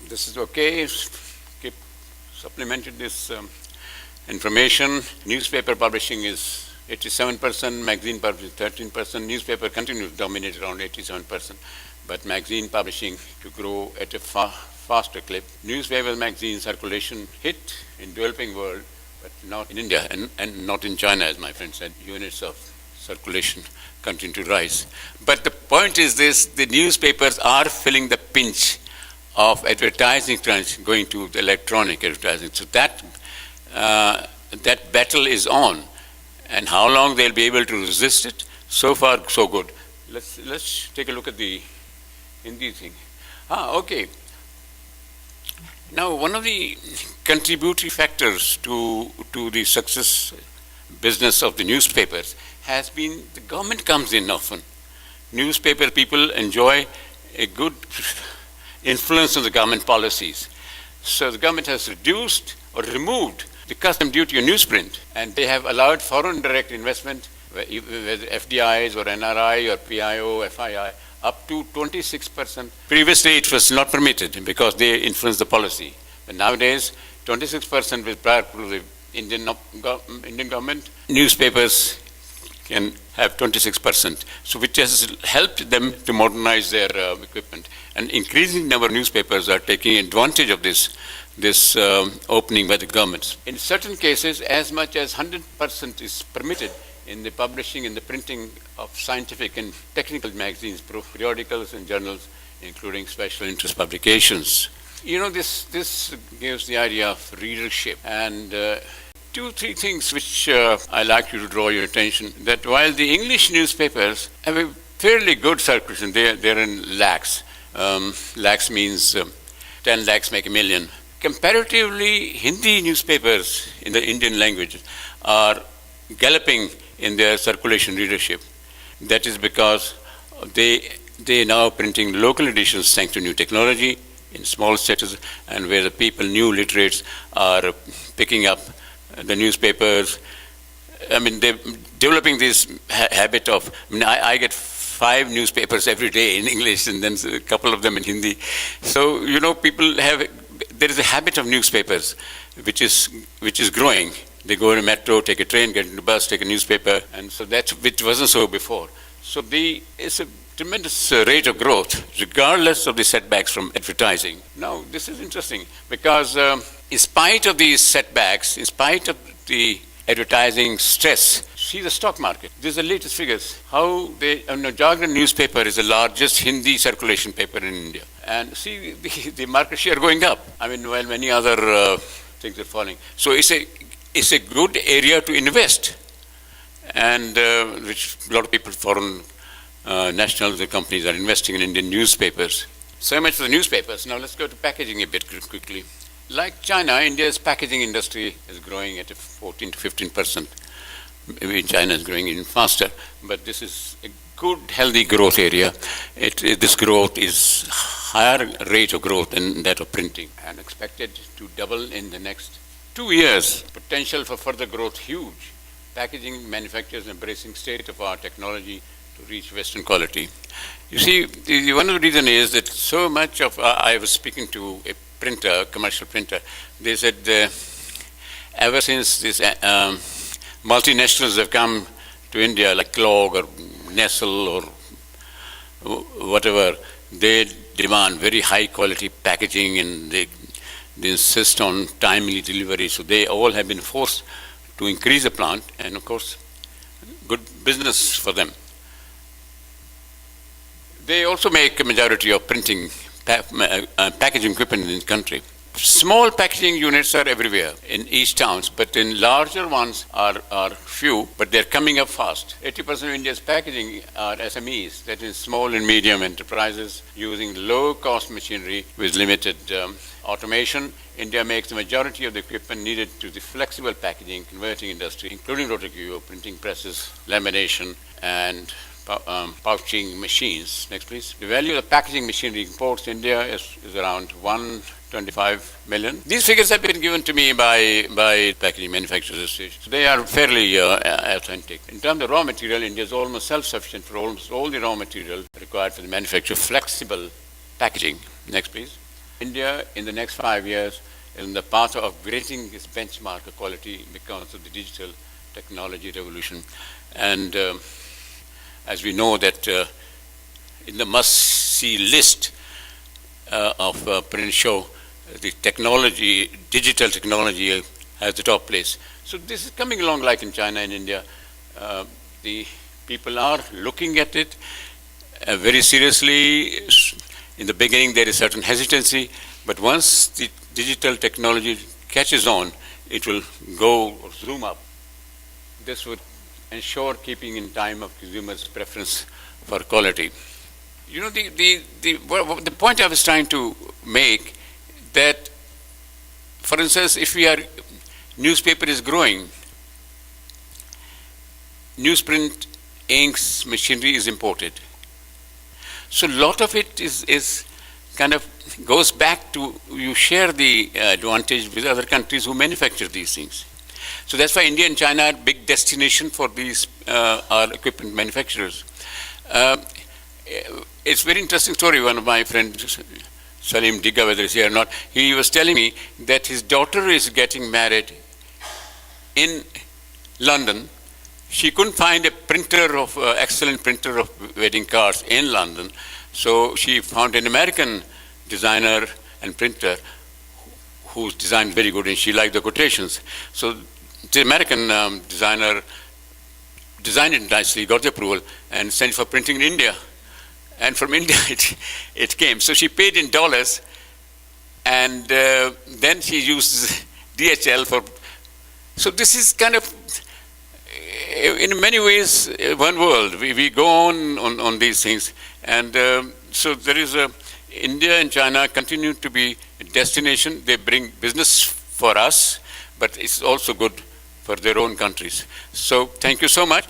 This is okay. Keep supplemented this information. Newspaper publishing is 87%, magazine publishing 13%. Newspaper continues to dominate around 87%, but magazine publishing to grow at a faster clip. Newspaper magazine circulation hit in developing world, but not in India and not in China, as my friend said. Units of circulation continue to rise. But the point is this: the newspapers are feeling the pinch of advertising trends going to the electronic advertising. So that battle is on, and how long they'll be able to resist it. So far, so good. Let's take a look at the Hindi thing. Okay. Now, one of the contributory factors to the success business of the newspapers has been the government comes in often. Newspaper people enjoy a good influence on the government policies. So the government has reduced or removed the custom duty on newsprint, and they have allowed foreign direct investment, whether FDIs or NRI or PIO, FII, up to 26%. Previously it was not permitted because they influenced the policy. But nowadays, 26% with prior to the Indian government, newspapers can have 26%, so which has helped them to modernize their equipment. And increasing number of newspapers are taking advantage of this opening by the governments. In certain cases, as much as 100% is permitted in the publishing and the printing of scientific and technical magazines, periodicals and journals, including special interest publications. You know, this gives the idea of readership. And two, three things which I like you to draw your attention, that while the English newspapers have a fairly good circulation, they're in lakhs. Lakhs means 10 lakhs make a million. Comparatively, Hindi newspapers in the Indian language are galloping in their circulation readership. That is because they now printing local editions thanks to new technology in small cities, and where the people, new literates, are picking up the newspapers. I mean, they're developing this habit of, I get 5 newspapers every day in English and then a couple of them in Hindi. So, you know, there is a habit of newspapers which is growing. They go in a metro, take a train, get in a bus, take a newspaper, and so which wasn't so before. So it's a tremendous rate of growth, regardless of the setbacks from advertising. Now, this is interesting because in spite of these setbacks, in spite of the advertising stress, see the stock market. These are the latest figures. How Jagran newspaper is the largest Hindi circulation paper in India. And see the market share going up. I mean, while many other things are falling. So it's a good area to invest. And which a lot of people, foreign nationals and companies are investing in Indian newspapers. So much for the newspapers. Now let's go to packaging a bit quickly. Like China, India's packaging industry is growing at a 14 to 15%. Maybe China is growing even faster, but this is a good, healthy growth area. This growth is higher rate of growth than that of printing, and expected to double in the next 2 years. Potential for further growth huge. Packaging manufacturers embracing state-of-the-art technology to reach Western quality. You see, one of the reasons is that so much of, I was speaking to a printer, commercial printer, they said ever since these multinationals have come to India, like Clog or Nestle or whatever, they demand very high quality packaging and they insist on timely delivery. So they all have been forced to increase the plant, and of course, good business for them. They also make a majority of printing packaging equipment in the country. Small packaging units are everywhere in each towns, but in larger ones are few, but they're coming up fast. 80% of India's packaging are SMEs, that is small and medium enterprises using low-cost machinery with limited automation. India makes the majority of the equipment needed to the flexible packaging converting industry, including rotary printing presses, lamination, and pouching machines. Next, please. The value of the packaging machinery imports to India is around 125 million. These figures have been given to me by Packaging Manufacturers Association. So they are fairly authentic. In terms of raw material, India is almost self-sufficient for almost all the raw material required for the manufacture of flexible packaging. Next, please. India in the next 5 years is in the path of breaking this benchmark of quality because of the digital technology revolution. And as we know that in the must-see list of print show, the technology, digital technology has the top place. So this is coming along like in China and India. The people are looking at it very seriously. In the beginning, there is certain hesitancy, but once the digital technology catches on, it will go or zoom up. This would ensure keeping in time of consumers' preference for quality. You know, the point I was trying to make that, for instance, if newspaper is growing, newsprint inks machinery is imported. So a lot of it is kind of goes back to you share the advantage with other countries who manufacture these things. So that's why India and China are big destination for these our equipment manufacturers. It's a very interesting story. One of my friends, Salim Digga, whether he's here or not, he was telling me that his daughter is getting married in London. She couldn't find a printer of excellent printer of wedding cards in London, so she found an American designer and printer whose design is very good, and she liked the quotations. So the American designer designed it nicely, got the approval, and sent it for printing in India. And from India it came. So she paid in dollars, and then she used DHL for. So this is kind of, in many ways, one world. We go on these things, and so there is India and China continue to be a destination. They bring business for us, but it's also good for their own countries. So thank you so much.